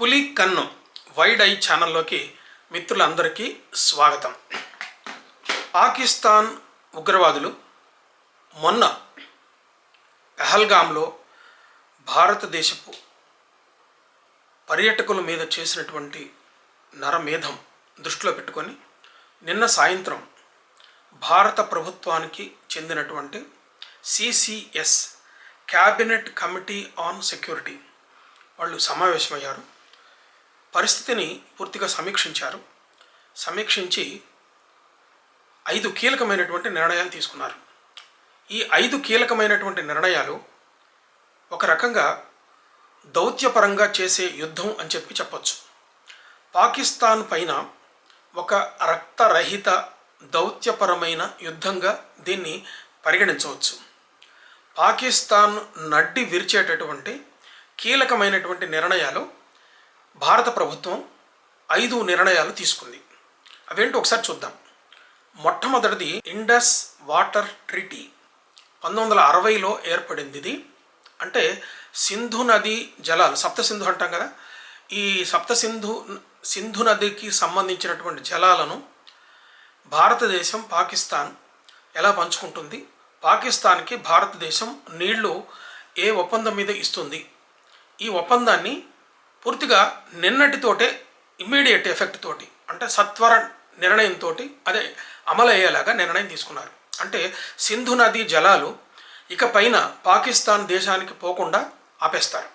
పులి కన్ను wide I ఛానల్లోకి మిత్రులందరికీ స్వాగతం. పాకిస్తాన్ ఉగ్రవాదులు మొన్న పెహల్గాంలో భారతదేశపు పర్యాటకుల మీద చేసినటువంటి నరమేధం దృష్టిలో పెట్టుకొని నిన్న సాయంత్రం భారత ప్రభుత్వానికి చెందినటువంటి CCS cabinet committee on security వాళ్ళు సమావేశమయ్యారు. పరిస్థితిని పూర్తిగా సమీక్షించి 5 కీలకమైనటువంటి నిర్ణయాలు తీసుకున్నారు. ఈ 5 కీలకమైనటువంటి నిర్ణయాలు ఒక రకంగా దౌత్యపరంగా చేసే యుద్ధం అని చెప్పొచ్చు. పాకిస్తాన్ పైన ఒక రక్తరహిత దౌత్యపరమైన యుద్ధంగా దీన్ని పరిగణించవచ్చు. పాకిస్తాన్ నడ్డి విరిచేటటువంటి కీలకమైనటువంటి నిర్ణయాలు భారత ప్రభుత్వం 5 నిర్ణయాలు తీసుకుంది. అవేంటో ఒకసారి చూద్దాం. మొట్టమొదటిది ఇండస్ వాటర్ ట్రీటీ 1960లో ఏర్పడింది. ఇది అంటే సింధు నది జలాలు, సప్తసింధు అంటాం కదా, ఈ సింధు నదికి సంబంధించినటువంటి జలాలను భారతదేశం పాకిస్తాన్ ఎలా పంచుకుంటుంది, పాకిస్తాన్కి భారతదేశం నీళ్లు ఏ ఒప్పందం మీద ఇస్తుంది, ఈ ఒప్పందాన్ని పూర్తిగా నిన్నటితోటే ఇమ్మీడియట్ ఎఫెక్ట్ తోటి అంటే సత్వర నిర్ణయంతో అదే అమలు అయ్యేలాగా నిర్ణయం తీసుకున్నారు. అంటే సింధు నది జలాలు ఇక పైన పాకిస్తాన్ దేశానికి పోకుండా ఆపేస్తారు.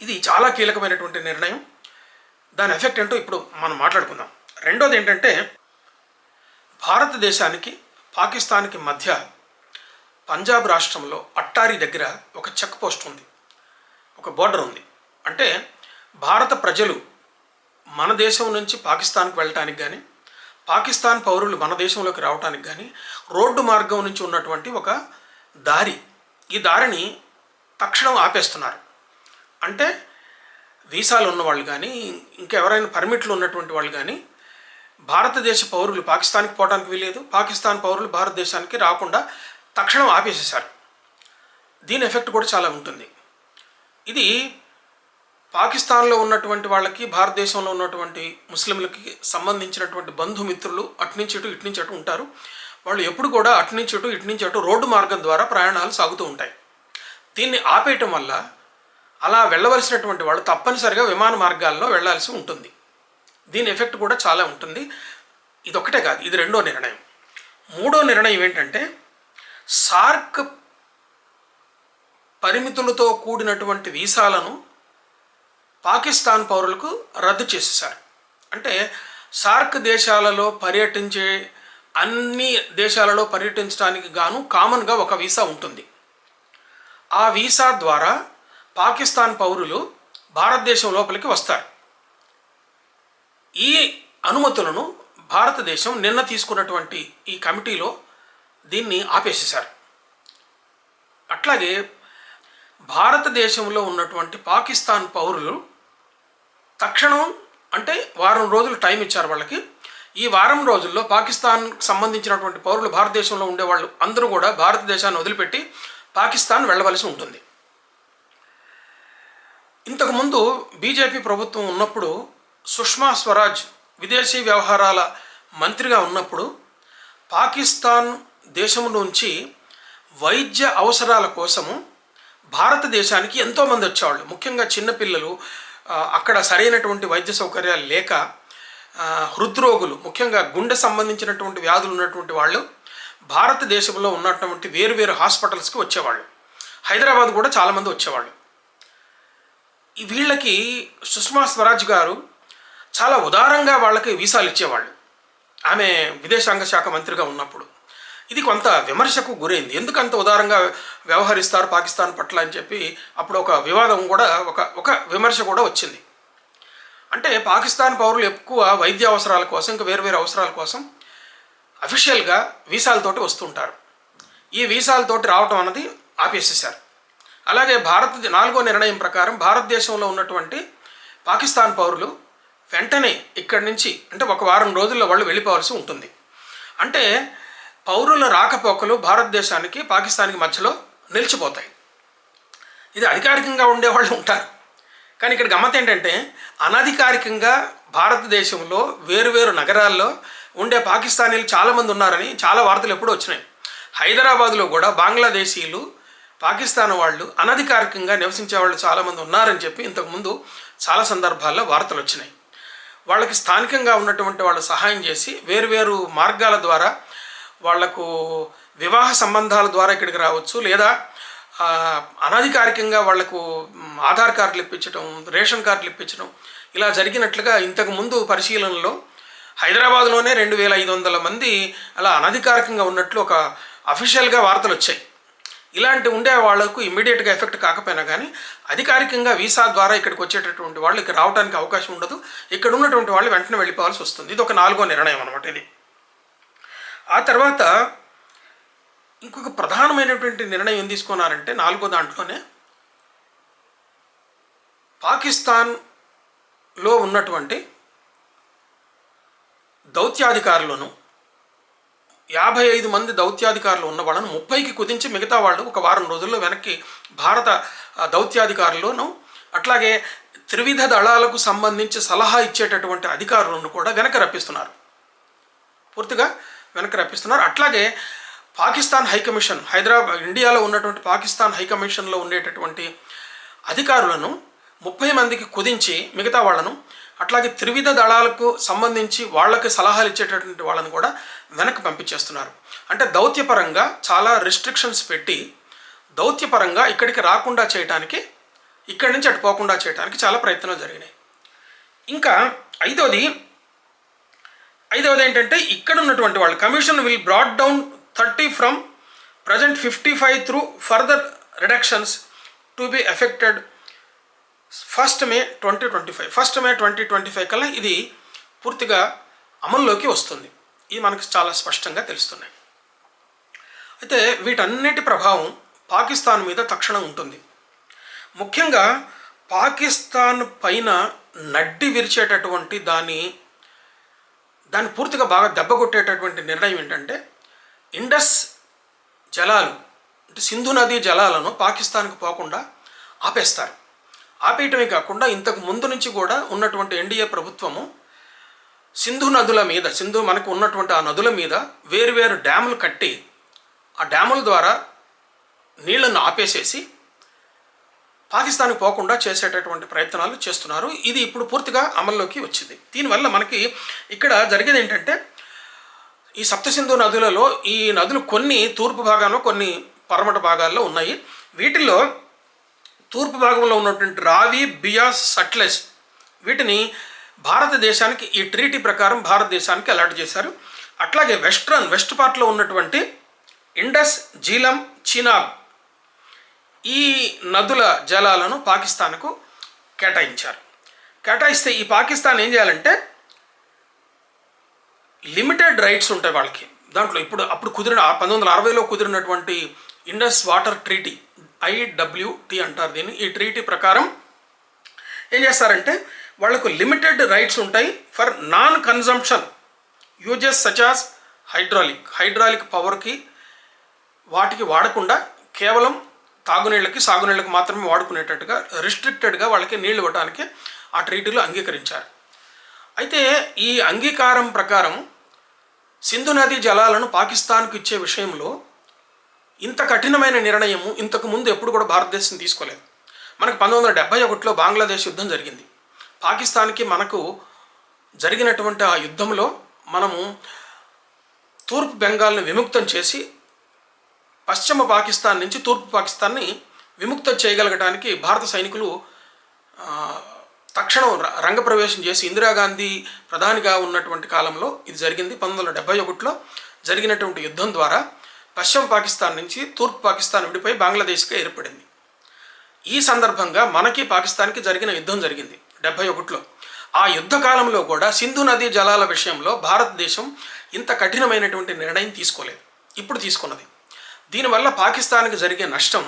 ఇది చాలా కీలకమైనటువంటి నిర్ణయం. దాని ఎఫెక్ట్ ఏంటో ఇప్పుడు మనం మాట్లాడుకుందాం. రెండోది ఏంటంటే భారతదేశానికి పాకిస్తాన్కి మధ్య పంజాబ్ రాష్ట్రంలో అట్టారీ దగ్గర ఒక చెక్ పోస్ట్ ఉంది, ఒక బోర్డర్ ఉంది. అంటే భారత ప్రజలు మన దేశం నుంచి పాకిస్తాన్కి వెళ్ళటానికి కానీ, పాకిస్తాన్ పౌరులు మన దేశంలోకి రావడానికి కానీ రోడ్డు మార్గం నుంచి ఉన్నటువంటి ఒక దారి, ఈ దారిని తక్షణం ఆపేస్తున్నారు. అంటే వీసాలు ఉన్నవాళ్ళు కానీ, ఇంకెవరైనా పర్మిట్లు ఉన్నటువంటి వాళ్ళు కానీ భారతదేశ పౌరులు పాకిస్తాన్కి పోవడానికి వీలేదు, పాకిస్తాన్ పౌరులు భారతదేశానికి రాకుండా తక్షణం ఆపేసేశారు. దీని ఎఫెక్ట్ కూడా చాలా ఉంటుంది. ఇది పాకిస్తాన్లో ఉన్నటువంటి వాళ్ళకి, భారతదేశంలో ఉన్నటువంటి ముస్లింలకి సంబంధించినటువంటి బంధుమిత్రులు అటునుంచి ఇటు ఉంటారు. వాళ్ళు ఎప్పుడు కూడా ఇటు నుంచి అటు రోడ్డు మార్గం ద్వారా ప్రయాణాలు సాగుతూ ఉంటాయి. దీన్ని ఆపేయటం వల్ల అలా వెళ్ళవలసినటువంటి వాళ్ళు తప్పనిసరిగా విమాన మార్గాల్లో వెళ్లాల్సి ఉంటుంది. దీని ఎఫెక్ట్ కూడా చాలా ఉంటుంది. ఇదొక్కటే కాదు, ఇది రెండో నిర్ణయం. మూడో నిర్ణయం ఏంటంటే సార్క్ పరిమితులతో కూడినటువంటి వీసాలను పాకిస్తాన్ పౌరులకు రద్దు చేసేశారు. అంటే సార్క్ దేశాలలో పర్యటించే అన్ని దేశాలలో పర్యటించడానికి గాను కామన్గా ఒక వీసా ఉంటుంది. ఆ వీసా ద్వారా పాకిస్తాన్ పౌరులు భారతదేశం లోపలికి వస్తారు. ఈ అనుమతులను భారతదేశం నిన్న తీసుకున్నటువంటి ఈ కమిటీలో దీన్ని ఆపేసేశారు. అట్లాగే భారతదేశంలో ఉన్నటువంటి పాకిస్తాన్ పౌరులు తక్షణం అంటే వారం రోజులు టైం ఇచ్చారు వాళ్ళకి. ఈ వారం రోజుల్లో పాకిస్తాన్ సంబంధించినటువంటి పౌరులు భారతదేశంలో ఉండేవాళ్ళు అందరూ కూడా భారతదేశాన్ని వదిలిపెట్టి పాకిస్తాన్ వెళ్ళవలసి ఉంటుంది. ఇంతకుముందు బీజేపీ ప్రభుత్వం ఉన్నప్పుడు సుష్మా స్వరాజ్ విదేశీ వ్యవహారాల మంత్రిగా ఉన్నప్పుడు పాకిస్తాన్ దేశం నుంచి వైద్య అవసరాల కోసము భారతదేశానికి ఎంతోమంది వచ్చేవాళ్ళు. ముఖ్యంగా చిన్నపిల్లలు, అక్కడ సరైనటువంటి వైద్య సౌకర్యాలు లేక హృద్రోగులు, ముఖ్యంగా గుండె సంబంధించినటువంటి వ్యాధులు ఉన్నటువంటి వాళ్ళు భారతదేశంలో ఉన్నటువంటి వేరు హాస్పిటల్స్కి వచ్చేవాళ్ళు. హైదరాబాద్ కూడా చాలామంది వచ్చేవాళ్ళు. వీళ్ళకి సుష్మా స్వరాజ్ గారు చాలా ఉదారంగా వాళ్ళకి వీసాలు ఇచ్చేవాళ్ళు ఆమె విదేశాంగ శాఖ మంత్రిగా ఉన్నప్పుడు. ఇది కొంత విమర్శకు గురైంది. ఎందుకంత ఉదారంగా వ్యవహరిస్తారు పాకిస్తాన్ పట్ల అని చెప్పి అప్పుడు ఒక వివాదం కూడా, ఒక విమర్శ కూడా వచ్చింది. అంటే పాకిస్తాన్ పౌరులు ఎక్కువ వైద్య అవసరాల కోసం, ఇంకా వేరు అవసరాల కోసం అఫీషియల్గా వీసాలతోటి వస్తుంటారు. ఈ వీసాలతోటి రావటం అన్నది ఆపేసేశారు. అలాగే నాలుగో నిర్ణయం ప్రకారం భారతదేశంలో ఉన్నటువంటి పాకిస్తాన్ పౌరులు వెంటనే ఇక్కడి నుంచి అంటే ఒక వారం రోజుల్లో వాళ్ళు వెళ్ళిపోవాల్సి ఉంటుంది. అంటే పౌరుల రాకపోకలు భారతదేశానికి పాకిస్తాన్కి మధ్యలో నిలిచిపోతాయి. ఇది అధికారికంగా ఉండేవాళ్ళు ఉంటారు, కానీ ఇక్కడ గమ్మత్ ఏంటంటే అనధికారికంగా భారతదేశంలో వేరువేరు నగరాల్లో ఉండే పాకిస్తానీలు చాలామంది ఉన్నారని చాలా వార్తలు ఎప్పుడూ వచ్చినాయి. హైదరాబాద్లో కూడా బంగ్లాదేశీయులు, పాకిస్తాన్ వాళ్ళు అనధికారికంగా నివసించే వాళ్ళు చాలామంది ఉన్నారని చెప్పి ఇంతకుముందు చాలా సందర్భాల్లో వార్తలు వచ్చినాయి. వాళ్ళకి స్థానికంగా ఉన్నటువంటి వాళ్ళు సహాయం చేసి వేరువేరు మార్గాల ద్వారా వాళ్లకు వివాహ సంబంధాల ద్వారా ఇక్కడికి రావచ్చు, లేదా అనధికారికంగా వాళ్లకు ఆధార్ కార్డులు ఇప్పించడం, రేషన్ కార్డులు ఇప్పించడం ఇలా జరిగినట్లుగా ఇంతకుముందు పరిశీలనలో హైదరాబాద్లోనే 2500 మంది అలా అనధికారికంగా ఉన్నట్లు ఒక అఫీషియల్గా వార్తలు వచ్చాయి. ఇలాంటి ఉండే వాళ్లకు ఇమ్మీడియట్గా ఎఫెక్ట్ కాకపోయినా కానీ అధికారికంగా వీసా ద్వారా ఇక్కడికి వచ్చేటటువంటి వాళ్ళు ఇక్కడ రావడానికి అవకాశం ఉండదు. ఇక్కడ ఉన్నటువంటి వాళ్ళు వెంటనే వెళ్ళిపోవాల్సి వస్తుంది. ఇది ఒక 4వ నిర్ణయం అన్నమాట ఇది. ఆ తర్వాత ఇంకొక ప్రధానమైనటువంటి నిర్ణయం ఏం తీసుకున్నారంటే 4వ దాంట్లోనే పాకిస్తాన్లో ఉన్నటువంటి దౌత్యాధికారులను 55 మంది దౌత్యాధికారులు ఉన్న వాళ్ళను 30కి కుదించి మిగతా వాళ్ళు ఒక వారం రోజుల్లో వెనక్కి భారత దౌత్యాధికారులను, అట్లాగే త్రివిధ దళాలకు సంబంధించి సలహా ఇచ్చేటటువంటి అధికారులను కూడా వెనక్కి రప్పిస్తున్నారు, పూర్తిగా వెనక్కి రప్పిస్తున్నారు. అట్లాగే పాకిస్తాన్ హైకమిషన్, ఇండియాలో ఉన్నటువంటి పాకిస్తాన్ హైకమిషన్లో ఉండేటటువంటి అధికారులను 30 మందికి కుదించి మిగతా వాళ్ళను, అట్లాగే త్రివిధ దళాలకు సంబంధించి వాళ్ళకి సలహాలు ఇచ్చేటటువంటి వాళ్ళని కూడా వెనక్కి పంపించేస్తున్నారు. అంటే దౌత్యపరంగా చాలా రిస్ట్రిక్షన్స్ పెట్టి దౌత్యపరంగా ఇక్కడికి రాకుండా చేయడానికి, ఇక్కడి నుంచి అటు పోకుండా చేయడానికి చాలా ప్రయత్నాలు జరిగినాయి. ఇంకా ఐదవది ఏంటంటే ఇక్కడ ఉన్నటువంటి వాళ్ళు commission will brought down 30 from present 55 through further reductions to be affected 1 మే 2025 కల్లా ఇది పూర్తిగా అమల్లోకి వస్తుంది. ఇది మనకు చాలా స్పష్టంగా తెలుస్తున్నాయి. అయితే వీటన్నిటి ప్రభావం పాకిస్తాన్ మీద తక్షణం ఉంటుంది. ముఖ్యంగా పాకిస్తాన్ పైన నడ్డి విరిచేటటువంటి దాన్ని పూర్తిగా బాగా దెబ్బకొట్టేటటువంటి నిర్ణయం ఏంటంటే ఇండస్ జలాలు, అంటే సింధు నదీ జలాలను పాకిస్తాన్కి పోకుండా ఆపేస్తారు. ఆపేయటమే కాకుండా ఇంతకు ముందు నుంచి కూడా ఉన్నటువంటి ఎన్డీఏ ప్రభుత్వము మనకు ఉన్నటువంటి ఆ నదుల మీద వేరువేరు డ్యాములు కట్టి ఆ డ్యాముల ద్వారా నీళ్లను ఆపేసేసి పాకిస్తాన్కి పోకుండా చేసేటటువంటి ప్రయత్నాలు చేస్తున్నారు. ఇది ఇప్పుడు పూర్తిగా అమల్లోకి వచ్చింది. దీనివల్ల మనకి ఇక్కడ జరిగేది ఏంటంటే ఈ సప్తసింధు నదులలో ఈ నదులు కొన్ని తూర్పు భాగంలో, కొన్ని పడమట భాగాల్లో ఉన్నాయి. వీటిల్లో తూర్పు భాగంలో ఉన్నటువంటి రావి, బియాస్, సట్లెజ్ వీటిని భారతదేశానికి ఈ ట్రీటీ ప్రకారం భారతదేశానికి అలాట్ చేశారు. అట్లాగే వెస్ట్ పార్ట్లో ఉన్నటువంటి ఇండస్, జీలం, చీనాబ్ ఈ నదుల జలాలను పాకిస్తాన్కు కేటాయించారు. కేటాయిస్తే ఈ పాకిస్తాన్ ఏం చేయాలంటే లిమిటెడ్ రైట్స్ ఉంటాయి వాళ్ళకి. దాంట్లో అప్పుడు కుదిరిన 1960లో కుదిరినటువంటి ఇండస్ వాటర్ ట్రీటీ, IWT అంటారు దీన్ని. ఈ ట్రీటీ ప్రకారం ఏం చేస్తారంటే వాళ్లకు లిమిటెడ్ రైట్స్ ఉంటాయి for non consumption uses such as hydraulic పవర్కి వాటికి వాడకుండా కేవలం తాగునీళ్ళకి, సాగునీళ్ళకి మాత్రమే వాడుకునేటట్టుగా రిస్ట్రిక్టెడ్గా వాళ్ళకి నీళ్లు ఇవ్వడానికి ఆ ట్రీటీలో అంగీకరించారు. అయితే ఈ అంగీకారం ప్రకారం సింధు నదీ జలాలను పాకిస్తాన్కు ఇచ్చే విషయంలో ఇంత కఠినమైన నిర్ణయము ఇంతకు ముందు ఎప్పుడు కూడా భారతదేశం తీసుకోలేదు. మనకు 1971లో బంగ్లాదేశ్ యుద్ధం జరిగింది. పాకిస్తాన్కి మనకు జరిగినటువంటి ఆ యుద్ధంలో మనము తూర్పు బెంగాల్ని విముక్తం చేసి పశ్చిమ పాకిస్తాన్ నుంచి తూర్పు పాకిస్తాన్ని విముక్తం చేయగలగడానికి భారత సైనికులు తక్షణం రంగప్రవేశం చేసి ఇందిరాగాంధీ ప్రధానిగా ఉన్నటువంటి కాలంలో ఇది జరిగింది. 1971లో జరిగినటువంటి యుద్ధం ద్వారా పశ్చిమ పాకిస్తాన్ నుంచి తూర్పు పాకిస్తాన్ విడిపోయి బంగ్లాదేశ్గా ఏర్పడింది. ఈ సందర్భంగా మనకి పాకిస్తాన్కి జరిగిన యుద్ధం జరిగింది 71లో. ఆ యుద్ధ కాలంలో కూడా సింధు నదీ జలాల విషయంలో భారతదేశం ఇంత కఠినమైనటువంటి నిర్ణయం తీసుకోలేదు, ఇప్పుడు తీసుకున్నది. దీనివల్ల పాకిస్తాన్కి జరిగే నష్టం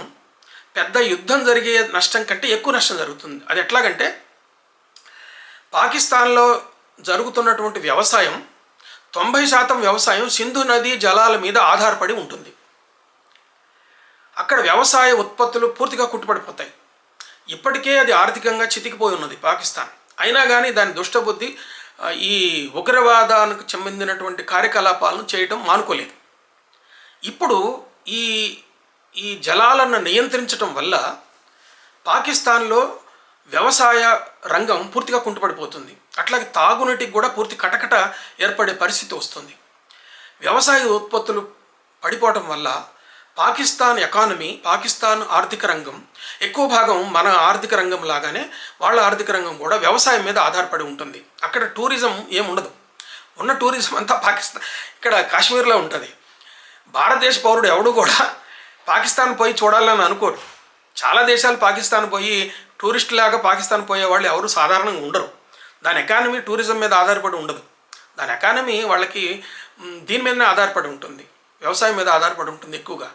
పెద్ద యుద్ధం జరిగే నష్టం కంటే ఎక్కువ నష్టం జరుగుతుంది. అది ఎట్లాగంటే పాకిస్తాన్లో జరుగుతున్నటువంటి వ్యవసాయం 90% వ్యవసాయం సింధు నదీ జలాల మీద ఆధారపడి ఉంటుంది. అక్కడ వ్యవసాయ ఉత్పత్తులు పూర్తిగా కుట్టుపడిపోతాయి. ఇప్పటికే అది ఆర్థికంగా చితికిపోయి ఉన్నది పాకిస్తాన్. అయినా కానీ దాని దుష్టబుద్ధి ఈ ఉగ్రవాదానికి చెందినటువంటి కార్యకలాపాలను చేయటం మానుకోలేదు. ఇప్పుడు ఈ ఈ జలాలను నియంత్రించటం వల్ల పాకిస్తాన్లో వ్యవసాయ రంగం పూర్తిగా కుంటుపడిపోతుంది. అట్లాగే తాగునీటికి కూడా పూర్తి కటకట ఏర్పడే పరిస్థితి వస్తుంది. వ్యవసాయ ఉత్పత్తులు పడిపోవటం వల్ల పాకిస్తాన్ ఎకానమీ, పాకిస్తాన్ ఆర్థిక రంగం ఎక్కువ భాగం మన ఆర్థిక రంగం లాగానే వాళ్ళ ఆర్థిక రంగం కూడా వ్యవసాయం మీద ఆధారపడి ఉంటుంది. అక్కడ టూరిజం ఏముండదు. ఉన్న టూరిజం అంతా పాకిస్తాన్, ఇక్కడ కాశ్మీర్లో ఉంటుంది. భారతదేశ పౌరుడు ఎవడు కూడా పాకిస్తాన్ పోయి చూడాలని అనుకోడు. చాలా దేశాలు పాకిస్తాన్ పోయి టూరిస్ట్ లాగా పాకిస్తాన్ పోయే వాళ్ళు ఎవరు సాధారణంగా ఉండరు. దాని ఎకానమీ టూరిజం మీద ఆధారపడి ఉండదు. దాని ఎకానమీ వాళ్ళకి దీని మీదనే ఆధారపడి ఉంటుంది, వ్యవసాయం మీద ఆధారపడి ఉంటుంది ఎక్కువగా.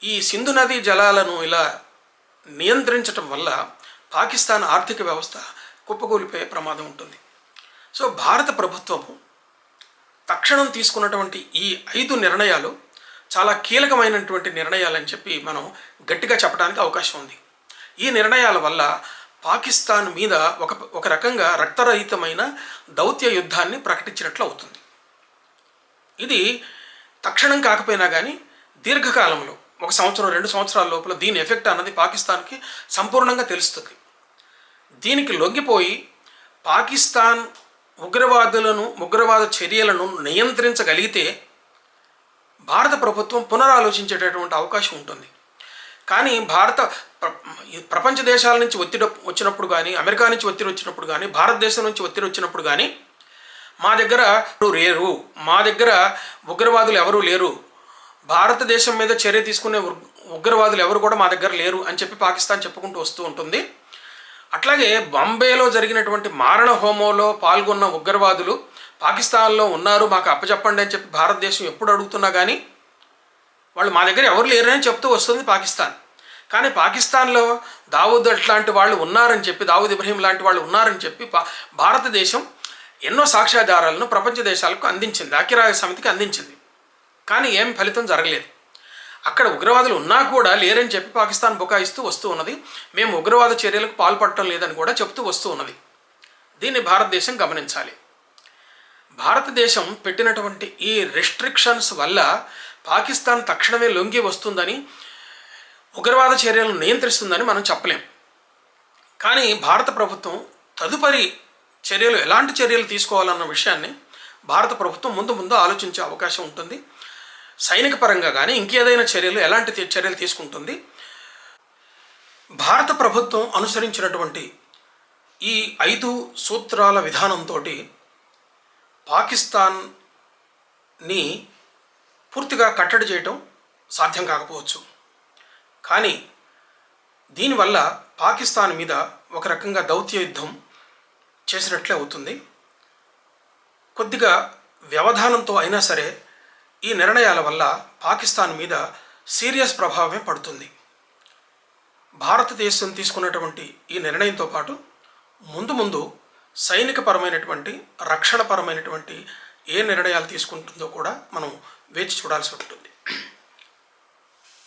ఈ సింధు నదీ జలాలను ఇలా నియంత్రించటం వల్ల పాకిస్తాన్ ఆర్థిక వ్యవస్థ కుప్పకూలిపోయే ప్రమాదం ఉంటుంది. సో భారత ప్రభుత్వము తక్షణం తీసుకున్నటువంటి ఈ 5 నిర్ణయాలు చాలా కీలకమైనటువంటి నిర్ణయాలని చెప్పి మనం గట్టిగా చెప్పడానికి అవకాశం ఉంది. ఈ నిర్ణయాల వల్ల పాకిస్తాన్ మీద ఒక రకంగా రక్తరహితమైన దౌత్య యుద్ధాన్ని ప్రకటించినట్లు అవుతుంది. ఇది తక్షణం కాకపోయినా కానీ దీర్ఘకాలంలో 1 సంవత్సరం 2 సంవత్సరాల లోపల దీని ఎఫెక్ట్ అన్నది పాకిస్తాన్కి సంపూర్ణంగా తెలుస్తుంది. దీనికి లొంగిపోయి పాకిస్తాన్ ఉగ్రవాద చర్యలను నియంత్రించగలిగితే భారత ప్రభుత్వం పునరాలోచించేటటువంటి అవకాశం ఉంటుంది. కానీ ప్రపంచ దేశాల నుంచి ఒత్తిడి వచ్చినప్పుడు కానీ, అమెరికా నుంచి ఒత్తిడి వచ్చినప్పుడు కానీ, భారతదేశం నుంచి ఒత్తిడి వచ్చినప్పుడు కానీ మా దగ్గర లేరు, మా దగ్గర ఉగ్రవాదులు ఎవరూ లేరు, భారతదేశం మీద చర్య తీసుకునే ఉగ్రవాదులు ఎవరు కూడా మా దగ్గర లేరు అని చెప్పి పాకిస్తాన్ చెప్పుకుంటూ వస్తూ ఉంటుంది. అట్లాగే బాంబేలో జరిగినటువంటి మారణ హోమంలో పాల్గొన్న ఉగ్రవాదులు పాకిస్తాన్లో ఉన్నారు, మాకు అప్పచెప్పండి అని చెప్పి భారతదేశం ఎప్పుడు అడుగుతున్నా కానీ వాళ్ళు మా దగ్గర ఎవరు లేరని చెప్తూ వస్తుంది పాకిస్తాన్. కానీ పాకిస్తాన్లో దావూద్ లాంటి వాళ్ళు ఉన్నారని చెప్పి, దావూద్ ఇబ్రహీం లాంటి వాళ్ళు ఉన్నారని చెప్పి భారతదేశం ఎన్నో సాక్ష్యాధారాలను ప్రపంచ దేశాలకు అందించింది, ఐక్యరాజ్య సమితికి అందించింది. కానీ ఏం ఫలితం జరగలేదు. అక్కడ ఉగ్రవాదులు ఉన్నా కూడా లేరని చెప్పి పాకిస్తాన్ బుకాయిస్తూ వస్తూ ఉన్నది. మేము ఉగ్రవాద చర్యలకు పాల్పడటం లేదని కూడా చెప్తూ వస్తూ ఉన్నది. దీన్ని భారతదేశం గమనించాలి. భారతదేశం పెట్టినటువంటి ఈ రెస్ట్రిక్షన్స్ వల్ల పాకిస్తాన్ తక్షణమే లొంగి వస్తుందని, ఉగ్రవాద చర్యలను నియంత్రిస్తుందని మనం చెప్పలేం. కానీ భారత ప్రభుత్వం తదుపరి చర్యలు, ఎలాంటి చర్యలు తీసుకోవాలన్న విషయాన్ని భారత ప్రభుత్వం ముందు ఆలోచించే అవకాశం ఉంటుంది. సైనిక పరంగా కానీ ఇంకేదైనా చర్యలు, ఎలాంటి చర్యలు తీసుకుంటుంది. భారత ప్రభుత్వం అనుసరించినటువంటి ఈ 5 సూత్రాల విధానంతో పాకిస్తాన్ని పూర్తిగా కట్టడి చేయటం సాధ్యం కాకపోవచ్చు. కానీ దీనివల్ల పాకిస్తాన్ మీద ఒక రకంగా దౌత్య యుద్ధం చేసినట్లే అవుతుంది. కొద్దిగా వ్యవధానంతో అయినా సరే ఈ నిర్ణయాల వల్ల పాకిస్తాన్ మీద సీరియస్ ప్రభావమే పడుతుంది. భారతదేశం తీసుకున్నటువంటి ఈ నిర్ణయంతో పాటు ముందు సైనికపరమైనటువంటి, రక్షణపరమైనటువంటి ఏ నిర్ణయాలు తీసుకుంటుందో కూడా మనం వేచి చూడాల్సి ఉంటుంది.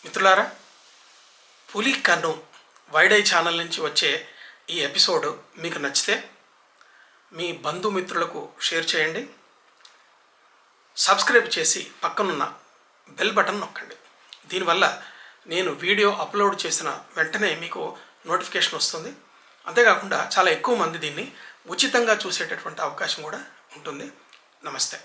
మిత్రులారా, పులి కన్ను వైడై ఛానల్ నుంచి వచ్చే ఈ ఎపిసోడ్ మీకు నచ్చితే మీ బంధుమిత్రులకు షేర్ చేయండి. సబ్స్క్రైబ్ చేసి పక్కనున్న బెల్ బటన్ నొక్కండి. దీనివల్ల నేను వీడియో అప్లోడ్ చేసిన వెంటనే మీకు నోటిఫికేషన్ వస్తుంది. అంతేకాకుండా చాలా ఎక్కువ మంది దీన్ని ఉచితంగా చూసేటటువంటి అవకాశం కూడా ఉంటుంది. నమస్తే.